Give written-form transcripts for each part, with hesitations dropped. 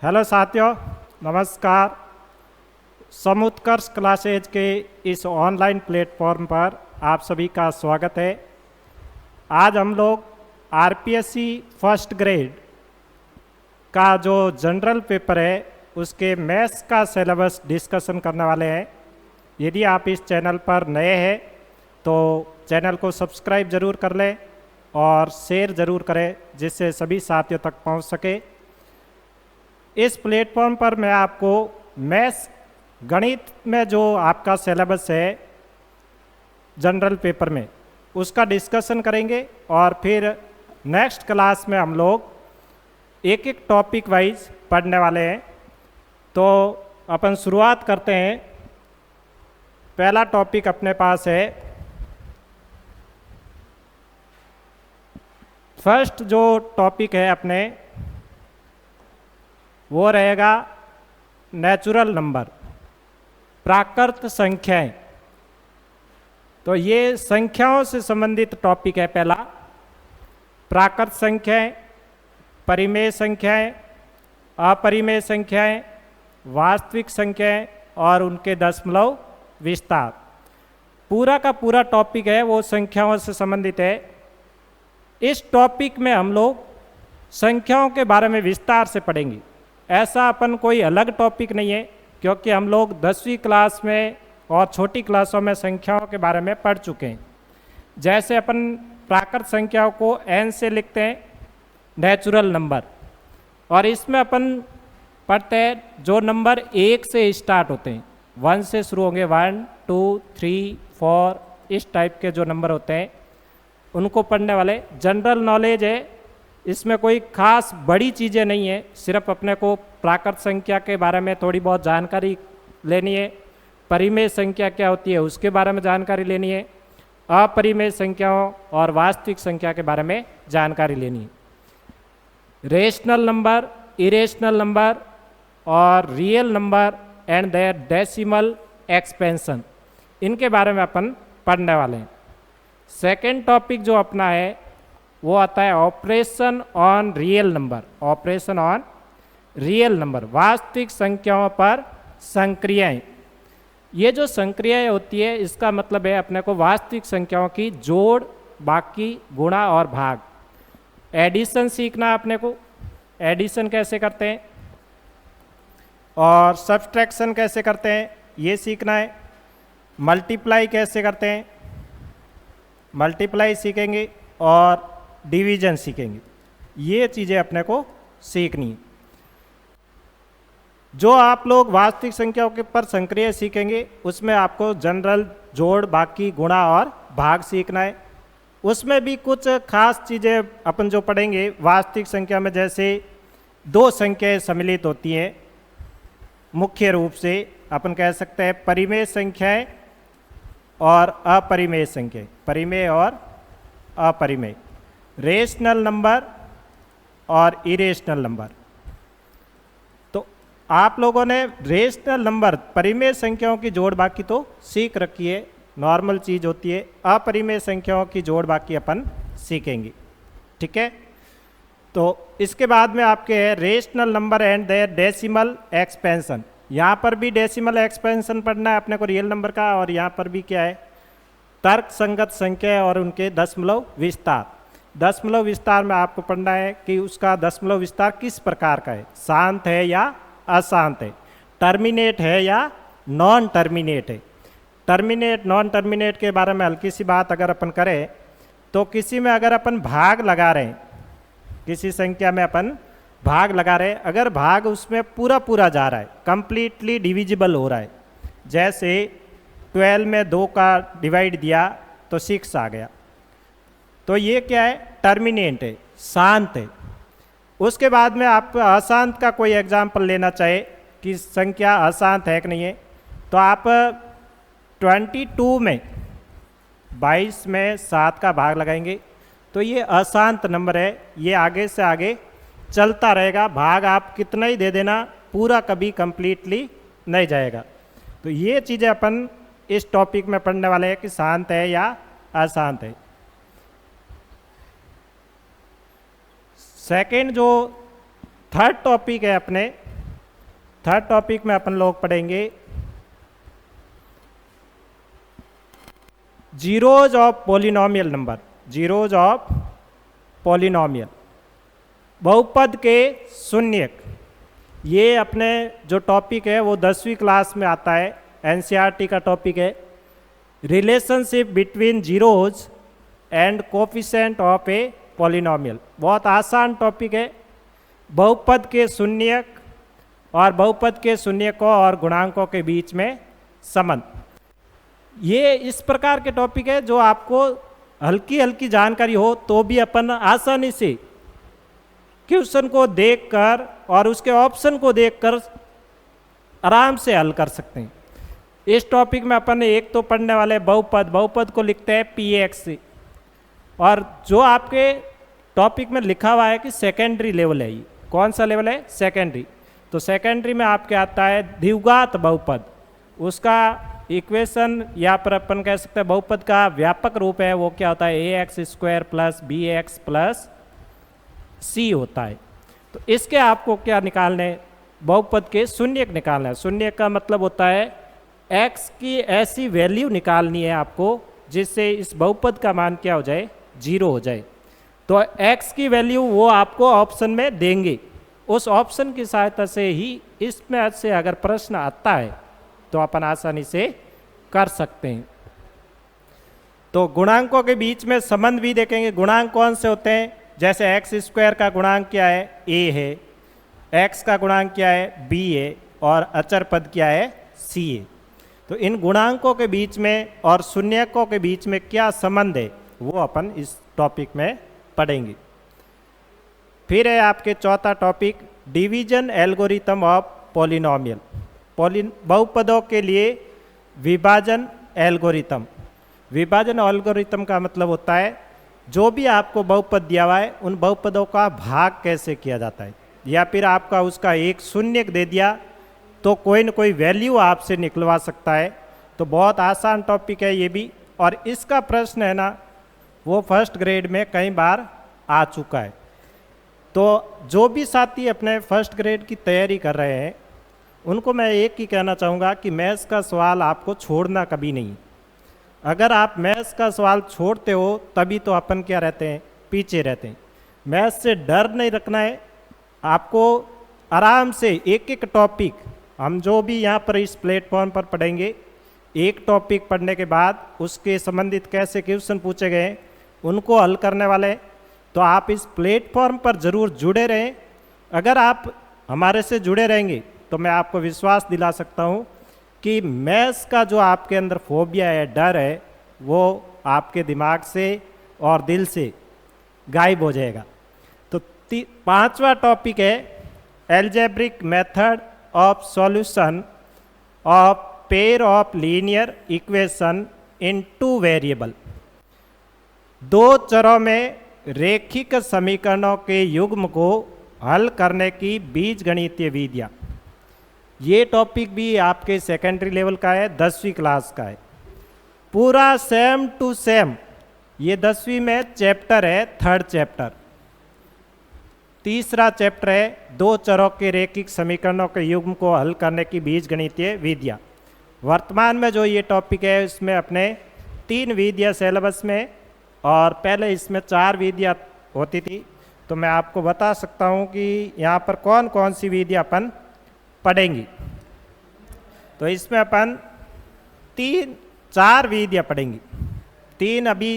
Hello साथियों, नमस्कार। समुत्कर्ष classes के इस ऑनलाइन प्लेटफॉर्म पर आप सभी का स्वागत है। आज हम लोग आरपीएससी फर्स्ट ग्रेड का जो जनरल पेपर है उसके मैथ्स का सिलेबस डिस्कशन करने वाले हैं। यदि आप इस चैनल पर नए हैं तो चैनल को सब्सक्राइब ज़रूर कर लें और शेयर ज़रूर करें जिससे सभी साथियों तक पहुंच सके। इस प्लेटफॉर्म पर मैं आपको मैथ्स गणित में जो आपका सिलेबस है जनरल पेपर में उसका डिस्कशन करेंगे और फिर नेक्स्ट क्लास में हम लोग एक एक टॉपिक वाइज पढ़ने वाले हैं। तो अपन शुरुआत करते हैं। पहला टॉपिक अपने पास है, फर्स्ट जो टॉपिक है अपने वो रहेगा नेचुरल नंबर, प्राकृत संख्याएं। तो ये संख्याओं से संबंधित टॉपिक है। पहला प्राकृत संख्याएं, परिमेय संख्याएं, अपरिमेय संख्याएं, वास्तविक संख्याएं और उनके दशमलव विस्तार। पूरा का पूरा टॉपिक है वो संख्याओं से संबंधित है। इस टॉपिक में हम लोग संख्याओं के बारे में विस्तार से पढ़ेंगे। ऐसा अपन कोई अलग टॉपिक नहीं है क्योंकि हम लोग 10वीं क्लास में और छोटी क्लासों में संख्याओं के बारे में पढ़ चुके हैं। जैसे अपन प्राकृत संख्याओं को n से लिखते हैं, नेचुरल नंबर, और इसमें अपन पढ़ते हैं जो नंबर 1 से स्टार्ट होते हैं, 1 से शुरू होंगे, 1 2 3 4 इस टाइप के जो नंबर होते हैं उनको पढ़ने वाले। जनरल नॉलेज है, इसमें कोई खास बड़ी चीज़ें नहीं है, सिर्फ अपने को प्राकृत संख्या के बारे में थोड़ी बहुत जानकारी लेनी है, परिमेय संख्या क्या होती है उसके बारे में जानकारी लेनी है, अपरिमेय संख्याओं और वास्तविक संख्या के बारे में जानकारी लेनी है। रेशनल नंबर, इरेशनल नंबर और real number and their decimal expansion, इनके बारे में अपन पढ़ने वाले हैं। सेकेंड टॉपिक जो अपना है वो आता है operation on real number. Operation on real number, वास्तविक संख्याओं पर संक्रियाएं। ये जो संक्रियाएं होती है इसका मतलब है अपने को वास्तविक संख्याओं की जोड़, बाकी, गुणा और भाग। एडिशन सीखना है अपने को, एडिशन कैसे करते हैं और सब्सट्रैक्शन कैसे करते हैं ये सीखना है। मल्टीप्लाई कैसे करते हैं, मल्टीप्लाई सीखेंगे और डिवीजन सीखेंगे। ये चीज़ें अपने को सीखनी है। जो आप लोग वास्तविक संख्याओं के पर संक्रिया सीखेंगे उसमें आपको जनरल, जोड़, बाकी, गुणा और भाग सीखना है। उसमें भी कुछ खास चीज़ें अपन जो पढ़ेंगे वास्तविक संख्या में, जैसे दो संख्याएं सम्मिलित होती हैं मुख्य रूप से, अपन कह सकते हैं परिमेय संख्याएं और अपरिमेय संख्याएं, परिमेय और अपरिमेय, रेशनल नंबर और इरेशनल नंबर। तो आप लोगों ने रेशनल नंबर, परिमेय संख्याओं की जोड़ बाकी तो सीख रखी है, नॉर्मल चीज़ होती है। अपरिमेय संख्याओं की जोड़ बाकी अपन सीखेंगे, ठीक है। तो इसके बाद में आपके है rational number and their decimal expansion. यहाँ पर भी डेसिमल एक्सपेंशन पढ़ना है अपने को रियल नंबर का, और यहाँ पर भी क्या है, तर्क संगत संख्या और उनके दशमलव विस्तार। दशमलव विस्तार में आपको पढ़ना है कि उसका दशमलव विस्तार किस प्रकार का है, शांत है या अशांत है, टर्मिनेट है या नॉन टर्मिनेट है। टर्मिनेट, नॉन टर्मिनेट के बारे में हल्की सी बात अगर अपन करें तो किसी में अगर अपन भाग लगा रहे हैं, किसी संख्या में अपन भाग लगा रहे हैं, अगर भाग उसमें पूरा पूरा जा रहा है, कंप्लीटली डिविजिबल हो रहा है, जैसे 12 में 2 का डिवाइड दिया तो 6 आ गया, तो ये क्या है, टर्मिनेट है, शांत है। उसके बाद में आप अशांत का कोई एग्जाम्पल लेना चाहे कि संख्या अशांत है कि नहीं है, तो आप 22 में 22 में 7 का भाग लगाएंगे तो ये अशांत नंबर है, ये आगे से आगे चलता रहेगा, भाग आप कितना ही दे देना पूरा कभी कंप्लीटली नहीं जाएगा। तो ये चीज़ें अपन इस टॉपिक में पढ़ने वाले हैं कि शांत है या अशांत है। सेकेंड जो थर्ड टॉपिक है अपने थर्ड टॉपिक में अपन लोग पढ़ेंगे zeros of polynomial number, zeros of polynomial, बहुपद के शून्यक। ये अपने जो टॉपिक है वो 10वीं क्लास में आता है, एनसीईआरटी का टॉपिक है। Relationship between zeros and coefficient of a polynomial, बहुत आसान टॉपिक है। बहुपद के शून्यक और बहुपद के शून्यकों और गुणांकों के बीच में संबंध, ये इस प्रकार के टॉपिक है जो आपको हल्की हल्की जानकारी हो तो भी अपन आसानी से क्वेश्चन को देखकर और उसके ऑप्शन को देखकर आराम से हल कर सकते हैं। इस टॉपिक में अपन एक तो पढ़ने वाले बहुपद, बहुपद को लिखते हैं पीएक्स से, और जो आपके टॉपिक में लिखा हुआ है कि सेकेंडरी लेवल है, ये कौन सा लेवल है? सेकेंडरी। तो सेकेंडरी में आपके आता है द्विघात बहुपद, उसका इक्वेशन या पर अपन कह सकते हैं बहुपद का व्यापक रूप है वो क्या होता है? ax² plus bx plus c होता है। तो इसके आपको क्या निकालने? बहुपद के शून्यक निकालना है। शून्यक का मतलब होता है x की ऐसी वैल्यू निकालनी है आपको जिससे इस बहुपद का मान क्या हो जाए? 0 हो जाए। तो x की वैल्यू वो आपको ऑप्शन में देंगे, उस ऑप्शन की सहायता से ही इसमें से अगर प्रश्न आता है तो अपन आसानी से कर सकते हैं। तो गुणांकों के बीच में संबंध भी देखेंगे। गुणांक कौन से होते हैं? जैसे x² का गुणांक क्या है? a है, x का गुणांक क्या है? b है, और अचर पद क्या है? c है। तो इन गुणांकों के बीच में और शून्यकों के बीच में क्या संबंध है वो अपन इस टॉपिक में पढ़ेंगे। फिर है आपके चौथा topic division algorithm of polynomial, बहुपदों के लिए विभाजन एल्गोरिथम। विभाजन एल्गोरिथम का मतलब होता है जो भी आपको बहुपद दिया हुआ है उन बहुपदों का भाग कैसे किया जाता है, या फिर आपका उसका एक शून्यक दे दिया तो कोई न कोई वैल्यू आपसे निकलवा सकता है। तो बहुत आसान टॉपिक है ये भी, और इसका प्रश्न है ना वो फर्स्ट ग्रेड में कई बार आ चुका है। तो जो भी साथी अपने फर्स्ट ग्रेड की तैयारी कर रहे हैं उनको मैं एक ही कहना चाहूँगा कि मैथ्स का सवाल आपको छोड़ना कभी नहीं। अगर आप मैथ्स का सवाल छोड़ते हो तभी तो अपन क्या रहते हैं? पीछे रहते हैं। मैथ्स से डर नहीं रखना है आपको, आराम से एक एक टॉपिक हम जो भी यहाँ पर इस प्लेटफॉर्म पर पढ़ेंगे, एक टॉपिक पढ़ने के बाद उसके संबंधित कैसे क्वेश्चन पूछे गए उनको हल करने वाले। तो आप इस प्लेटफॉर्म पर ज़रूर जुड़े रहें। अगर आप हमारे से जुड़े रहेंगे तो मैं आपको विश्वास दिला सकता हूँ कि मैथ्स का जो आपके अंदर फोबिया है, डर है, वो आपके दिमाग से और दिल से गायब हो जाएगा। तो पांचवा टॉपिक है algebraic method of solution of pair of linear equation in 2 variable, 2 चरों में रेखिक समीकरणों के युग्म को हल करने की बीजगणितीय विधियाँ। ये टॉपिक भी आपके सेकेंडरी लेवल का है, 10वीं क्लास का है, पूरा सेम टू सेम। ये 10वीं में चैप्टर है, 3rd चैप्टर। तीसरा चैप्टर है 2 चरों के रेखिक समीकरणों के युग्म को हल करने की बीजगणितीय विधियाँ। वर्तमान में जो ये टॉपिक है इसमें अपने 3 विधियाँ सिलेबस में, और पहले इसमें 4 विधियाँ होती थी। तो मैं आपको बता सकता हूँ कि यहाँ पर कौन कौन सी विधियाँ अपन पढ़ेंगी। तो इसमें अपन 4 विधियाँ पढ़ेंगी। 3 अभी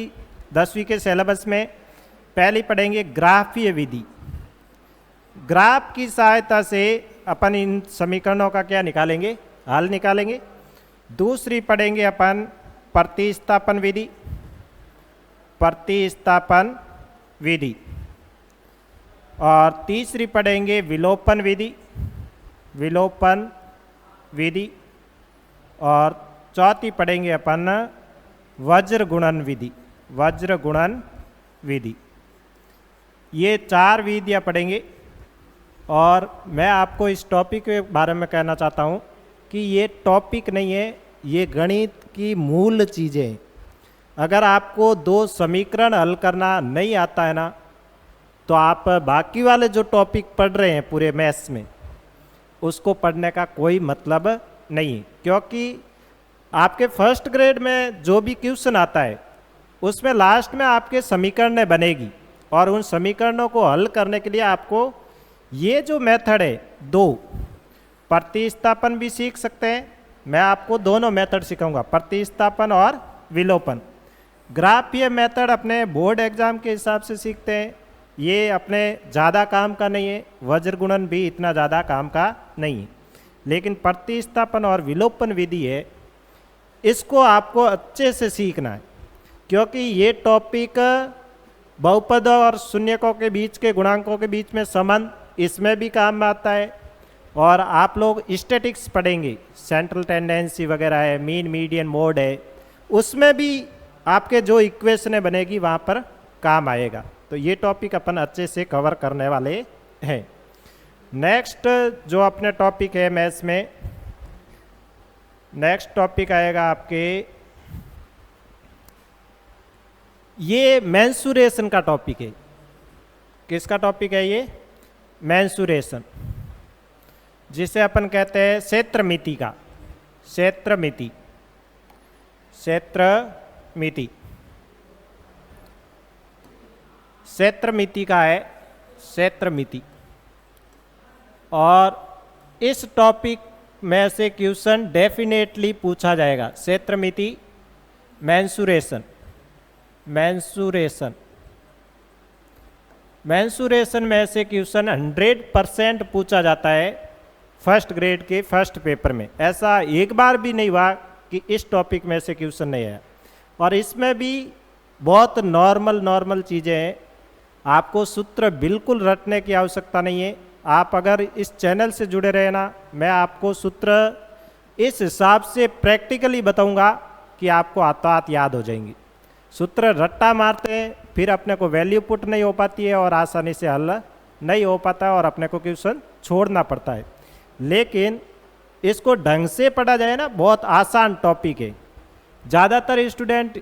10वीं के सिलेबस में। पहली पढ़ेंगे ग्राफीय विधि, ग्राफ की सहायता से अपन इन समीकरणों का क्या निकालेंगे? हल निकालेंगे। दूसरी पढ़ेंगे अपन प्रतिस्थापन विधि, प्रतिस्थापन विधि। और तीसरी पढ़ेंगे विलोपन विधि, विलोपन विधि। और चौथी पढ़ेंगे अपन वज्र गुणन विधि, वज्र गुणन विधि। ये 4 विधियाँ पढ़ेंगे। और मैं आपको इस टॉपिक के बारे में कहना चाहता हूँ कि ये टॉपिक नहीं है, ये गणित की मूल चीज़ें। अगर आपको 2 समीकरण हल करना नहीं आता है ना, तो आप बाकी वाले जो टॉपिक पढ़ रहे हैं पूरे मैथ्स में उसको पढ़ने का कोई मतलब नहीं, क्योंकि आपके फर्स्ट ग्रेड में जो भी क्वेश्चन आता है उसमें लास्ट में आपके समीकरण बनेगी, और उन समीकरणों को हल करने के लिए आपको ये जो मेथड है दो, प्रतिस्थापन भी सीख सकते हैं। मैं आपको दोनों मेथड सिखाऊंगा, प्रतिस्थापन और विलोपन। ग्राफ ये मेथड अपने बोर्ड एग्जाम के हिसाब से सीखते हैं, ये अपने ज़्यादा काम का नहीं है, वज्र गुणन भी इतना ज़्यादा काम का नहीं है। लेकिन प्रतिस्थापन और विलोपन विधि है, इसको आपको अच्छे से सीखना है, क्योंकि ये टॉपिक बहुपद और शून्यकों के बीच के गुणांकों के बीच में संबंध, इसमें भी काम में आता है। और आप लोग स्टैटिक्स पढ़ेंगे, सेंट्रल टेंडेंसी वगैरह है, मीन मीडियन मोड है, उसमें भी आपके जो इक्वेशनें बनेगी वहाँ पर काम आएगा। तो ये टॉपिक अपन अच्छे से कवर करने वाले हैं। नेक्स्ट जो अपने टॉपिक है मैथ्स में, नेक्स्ट टॉपिक आएगा आपके, ये मेंसुरेशन का टॉपिक है। किसका टॉपिक है ये? मेंसुरेशन, जिसे अपन कहते हैं क्षेत्रमिति का, क्षेत्रमिति, क्षेत्रमिति, क्षेत्रमिति का है, क्षेत्रमिति। और इस टॉपिक में से क्वेश्चन डेफिनेटली पूछा जाएगा, क्षेत्रमिति, मेंसुरेशन, मेंसुरेशन, मेंसुरेशन में से क्वेश्चन 100% पूछा जाता है फर्स्ट ग्रेड के फर्स्ट पेपर में। ऐसा एक बार भी नहीं हुआ कि इस टॉपिक में से क्वेश्चन नहीं आया। और इसमें भी बहुत नॉर्मल चीज़ें हैं, आपको सूत्र बिल्कुल रटने की आवश्यकता नहीं है। आप अगर इस चैनल से जुड़े रहे ना, मैं आपको सूत्र इस हिसाब से प्रैक्टिकली बताऊंगा कि आपको हाथों-हाथ याद हो जाएंगी। सूत्र रट्टा मारते हैं, फिर अपने को वैल्यू पुट नहीं हो पाती है और आसानी से हल नहीं हो पाता है और अपने को क्वेश्चन छोड़ना पड़ता है। लेकिन इसको ढंग से पढ़ा जाए ना, बहुत आसान टॉपिक है। ज़्यादातर स्टूडेंट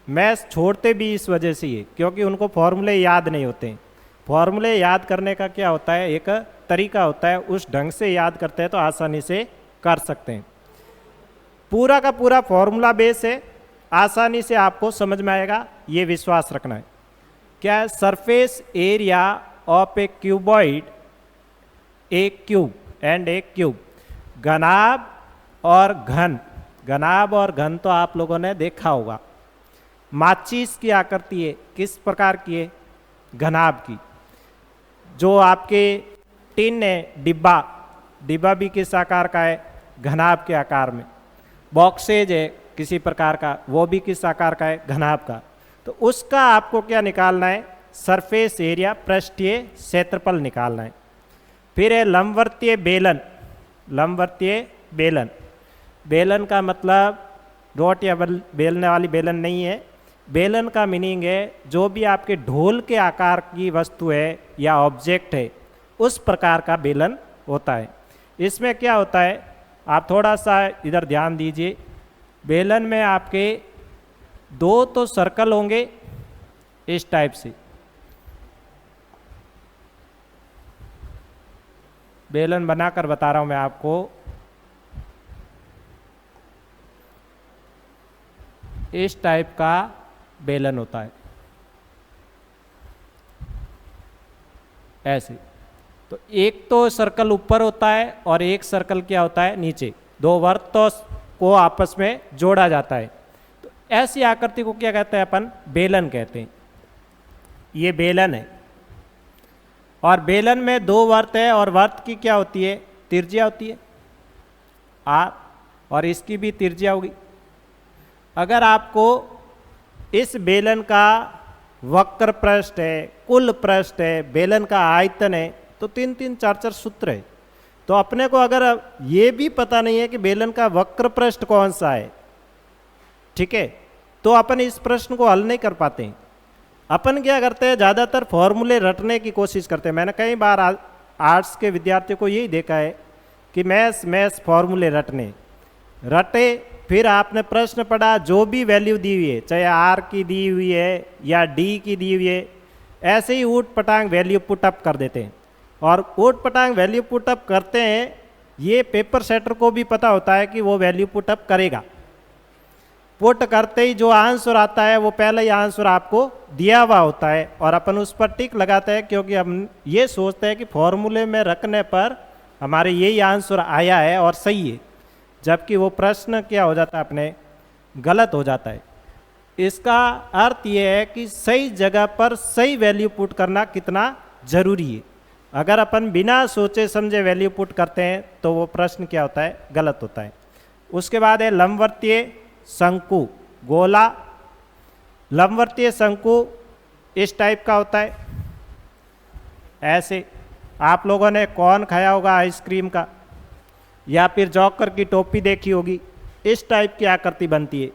मैथ्स छोड़ते भी इस वजह से ही, क्योंकि उनको फॉर्मूले याद नहीं होते हैं। फॉर्मूले याद करने का क्या होता है, एक तरीका होता है, उस ढंग से याद करते हैं तो आसानी से कर सकते हैं। पूरा का पूरा फॉर्मूला बेस है, आसानी से आपको समझ में आएगा, ये विश्वास रखना है। क्या है? Surface area of a cuboid, एक क्यूब एंड एक क्यूब, घनाभ और घन, घनाभ और घन तो आप लोगों ने देखा होगा। माचिस की आकृति है, किस प्रकार की है? घनाभ की। जो आपके टिन है, डिब्बा, डिब्बा भी किस आकार का है? घनाभ के आकार में। बॉक्सेज है किसी प्रकार का, वो भी किस आकार का है? घनाभ का। तो उसका आपको क्या निकालना है? सरफेस एरिया, पृष्ठीय क्षेत्रफल निकालना है। फिर है लंबवर्तीय बेलन, लंबवर्तीय बेलन। बेलन का मतलब रोट या बेलने वाली बेलन नहीं है। बेलन का मीनिंग है जो भी आपके ढोल के आकार की वस्तु है या ऑब्जेक्ट है, उस प्रकार का बेलन होता है। इसमें क्या होता है, आप थोड़ा सा इधर ध्यान दीजिए। बेलन में आपके दो तो सर्कल होंगे इस टाइप से, बेलन बनाकर बता रहा हूं मैं आपको। इस टाइप का बेलन होता है, ऐसे। तो एक तो सर्कल ऊपर होता है और एक सर्कल क्या होता है? नीचे। दो वृत्तों को आपस में जोड़ा जाता है। तो ऐसी आकृति को क्या कहते हैं? अपन बेलन कहते हैं। ये बेलन है और बेलन में दो वर्त है और वर्त की क्या होती है? त्रिज्या होती है आर, और इसकी भी त्रिज्या होगी। अगर आपको इस बेलन का वक्र पृष्ठ है, कुल पृष्ठ है, बेलन का आयतन है, तो 3-3 4-4 सूत्र है। तो अपने को अगर ये भी पता नहीं है कि बेलन का वक्र पृष्ठ कौन सा है, ठीक है, तो अपन इस प्रश्न को हल नहीं कर पाते हैं। अपन क्या करते हैं? ज़्यादातर फॉर्मूले रटने की कोशिश करते हैं। मैंने कई बार आर्ट्स के विद्यार्थियों को यही देखा है कि मैथ्स फॉर्मूले रटे, फिर आपने प्रश्न पढ़ा, जो भी वैल्यू दी हुई है, चाहे आर की दी हुई है या डी की दी हुई है, ऐसे ही ऊट पटांग वैल्यू पुटअप कर देते हैं। और ऊट पटांग वैल्यू पुटअप करते हैं, ये पेपर सेटर को भी पता होता है कि वो वैल्यू पुटअप करेगा। पुट करते ही जो आंसर आता है वो पहले ही आंसर आपको दिया हुआ होता है और अपन उस पर टिक लगाते हैं, क्योंकि हम ये सोचते हैं कि फॉर्मूले में रखने पर हमारे यही आंसर आया है और सही है, जबकि वो प्रश्न क्या हो जाता है अपने गलत हो जाता है। इसका अर्थ ये है कि सही जगह पर सही वैल्यू पुट करना कितना जरूरी है। अगर अपन बिना सोचे समझे वैल्यू पुट करते हैं तो वो प्रश्न क्या होता है, गलत होता है। उसके बाद है लंबवर्तीय शंकु गोला। लंबवर्तीय शंकु इस टाइप का होता है, ऐसे। आप लोगों ने कौन खाया होगा आइसक्रीम का, या फिर जॉकर की टोपी देखी होगी, इस टाइप की आकृति बनती है।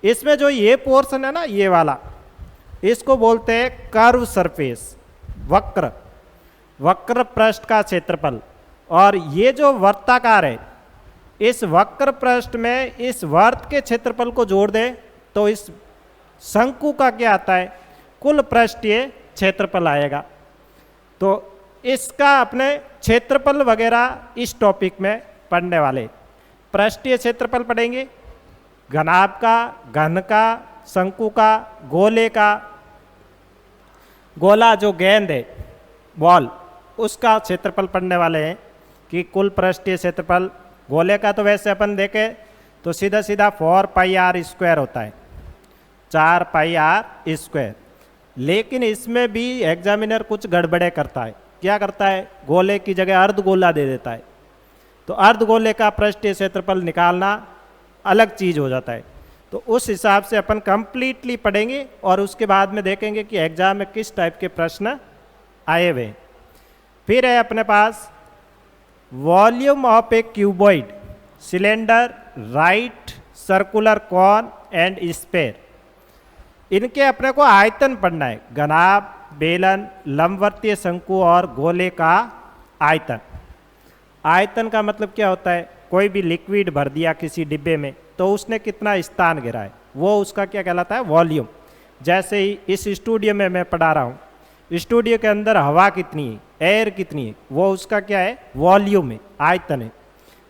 इसमें जो ये पोर्शन है ना, ये वाला, इसको बोलते हैं कर्व सरफेस, वक्र, वक्र पृष्ठ का क्षेत्रफल। और ये जो वर्ताकार है, इस वक्र पृष्ठ में इस वर्त के क्षेत्रफल को जोड़ दें तो इस शंकु का क्या आता है, कुल पृष्ठीय क्षेत्रफल आएगा। तो इसका अपने क्षेत्रफल वगैरह इस टॉपिक में पढ़ने वाले। पृष्ठीय क्षेत्रफल पढ़ेंगे, घनाभ का, घन का, शंकु का, गोले का, गोला जो गेंद है बॉल, उसका क्षेत्रफल पढ़ने वाले हैं कि कुल पृष्ठीय क्षेत्रफल। गोले का तो वैसे अपन देखें तो सीधा सीधा 4 पाई आर स्क्वायर होता है, 4 पाई आर स्क्वायर। लेकिन इसमें भी एग्जामिनर कुछ गड़बड़े करता है। क्या करता है, गोले की जगह अर्ध गोला दे देता है। तो अर्ध गोले का पृष्ठीय क्षेत्रफल निकालना अलग चीज हो जाता है। तो उस हिसाब से अपन कंप्लीटली पढ़ेंगे और उसके बाद में देखेंगे कि एग्जाम में किस टाइप के प्रश्न आए हुए हैं। फिर है अपने पास volume of a cuboid, cylinder, right, circular cone and sphere. इनके अपने को आयतन पढ़ना है, घनाभ, बेलन, लंबवर्तीय शंकु और गोले का आयतन। आयतन का मतलब क्या होता है, कोई भी लिक्विड भर दिया किसी डिब्बे में तो उसने कितना स्थान घेरा है, वो उसका क्या कहलाता है, वॉल्यूम। जैसे ही इस स्टूडियो में मैं पढ़ा रहा हूँ, स्टूडियो के अंदर हवा कितनी है, एयर कितनी है, वो उसका क्या है, वॉल्यूम है, आयतन है।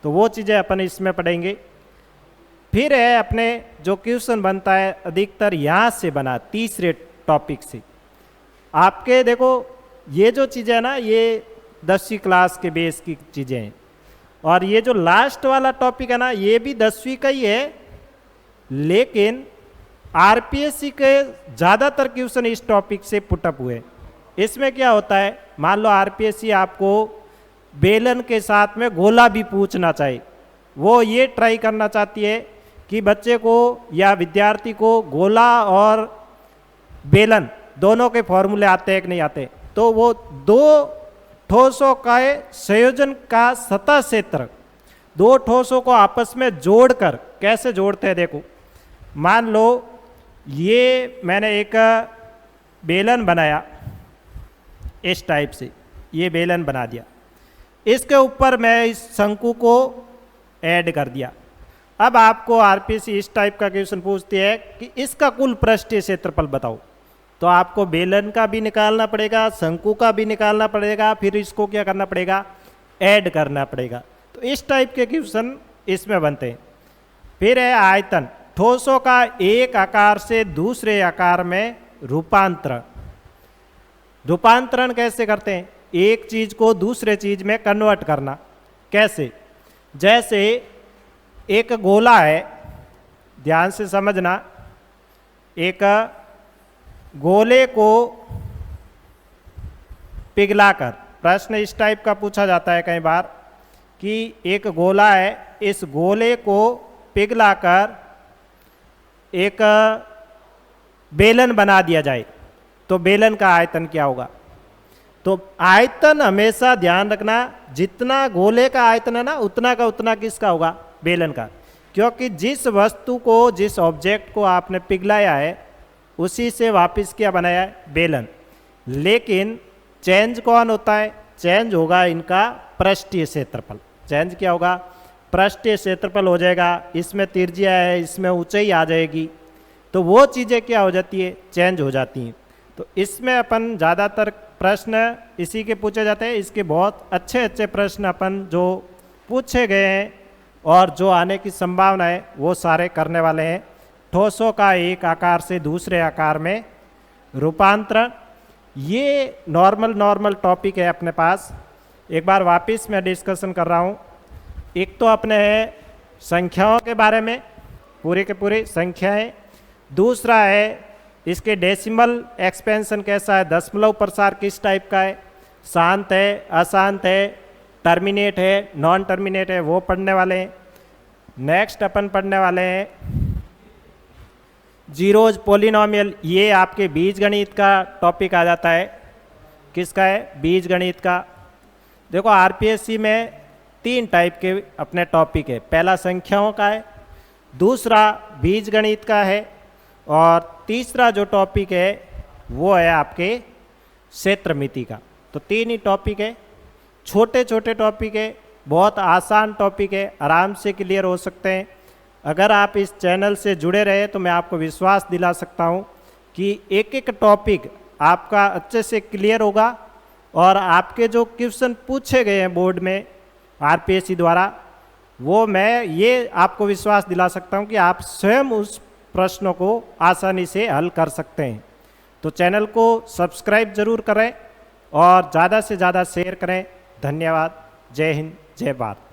तो वो चीज़ें अपन इसमें पढ़ेंगे। फिर है अपने जो क्वेश्चन बनता है अधिकतर यहाँ से बना, तीसरे टॉपिक से। आपके देखो ये जो चीज़ें है ना, ये 10वीं क्लास के बेस की चीज़ें हैं, और ये जो लास्ट वाला टॉपिक है ना, ये भी 10वीं का ही है। लेकिन आरपीएससी के ज़्यादातर क्वेश्चन इस टॉपिक से पुटअप हुए। इसमें क्या होता है, मान लो आरपीएससी आपको बेलन के साथ में गोला भी पूछना चाहिए, वो ये ट्राई करना चाहती है कि बच्चे को या विद्यार्थी को गोला और बेलन दोनों के फॉर्मूले आते हैं कि नहीं आते। तो वो दो ठोसों का संयोजन का सतह क्षेत्र, दो ठोसों को आपस में जोड़कर कैसे जोड़ते हैं, देखो। मान लो ये मैंने एक बेलन बनाया, इस टाइप से ये बेलन बना दिया, इसके ऊपर मैं इस शंकु को ऐड कर दिया। अब आपको आरपीएससी इस टाइप का क्वेश्चन पूछती है कि इसका कुल पृष्ठीय क्षेत्रफल बताओ। तो आपको बेलन का भी निकालना पड़ेगा, शंकु का भी निकालना पड़ेगा, फिर इसको क्या करना पड़ेगा, ऐड करना पड़ेगा। तो इस टाइप के क्वेश्चन इसमें बनते हैं। फिर है आयतन, ठोसों का एक आकार से दूसरे आकार में रूपांतरण। रूपांतरण कैसे करते हैं, एक चीज को दूसरे चीज में कन्वर्ट करना। कैसे, जैसे एक गोला है, ध्यान से समझना, एक गोले को पिघलाकर, प्रश्न इस टाइप का पूछा जाता है कई बार कि एक गोला है, इस गोले को पिघलाकर एक बेलन बना दिया जाए तो बेलन का आयतन क्या होगा। तो आयतन हमेशा ध्यान रखना, जितना गोले का आयतन है ना, उतना का उतना किसका होगा, बेलन का। क्योंकि जिस वस्तु को, जिस ऑब्जेक्ट को आपने पिघलाया है उसी से वापस क्या बनाया है, बेलन। लेकिन चेंज कौन होता है, चेंज होगा इनका पृष्ठीय क्षेत्रफल। चेंज क्या होगा, पृष्ठीय क्षेत्रफल हो जाएगा। इसमें त्रिज्या है, इसमें ऊंचाई आ जाएगी, तो वो चीज़ें क्या हो जाती है, चेंज हो जाती हैं। तो इसमें अपन ज़्यादातर प्रश्न इसी के पूछे जाते हैं। इसके बहुत अच्छे अच्छे प्रश्न अपन जो पूछे गए हैं और जो आने की संभावना है वो सारे करने वाले हैं। ठोसों का एक आकार से दूसरे आकार में रूपांतरण, ये नॉर्मल टॉपिक है अपने पास। एक बार वापस मैं डिस्कशन कर रहा हूँ। एक तो अपने है संख्याओं के बारे में, पूरे के पूरे संख्याएं। दूसरा है इसके डेसिमल एक्सपेंशन कैसा है, दशमलव प्रसार किस टाइप का है, शांत है, अशांत है, टर्मिनेट है, नॉन टर्मिनेट है, वो पढ़ने वाले हैं। नेक्स्ट अपन पढ़ने वाले हैं जीरोज पॉलिनोमियल। ये आपके बीजगणित का टॉपिक आ जाता है। किसका है? बीजगणित का। देखो आरपीएससी में 3 टाइप के अपने टॉपिक है। पहला संख्याओं का है, दूसरा बीजगणित का है, और तीसरा जो टॉपिक है वो है आपके क्षेत्रमिति का। तो 3 ही टॉपिक है, छोटे छोटे टॉपिक है, बहुत आसान टॉपिक है, आराम से क्लियर हो सकते हैं। अगर आप इस चैनल से जुड़े रहे तो मैं आपको विश्वास दिला सकता हूँ कि एक एक टॉपिक आपका अच्छे से क्लियर होगा, और आपके जो क्वेश्चन पूछे गए हैं बोर्ड में आरपीएससी द्वारा, वो मैं ये आपको विश्वास दिला सकता हूँ कि आप स्वयं उस प्रश्नों को आसानी से हल कर सकते हैं। तो चैनल को सब्सक्राइब जरूर करें और ज़्यादा से ज़्यादा शेयर करें। धन्यवाद। जय हिंद, जय भारत।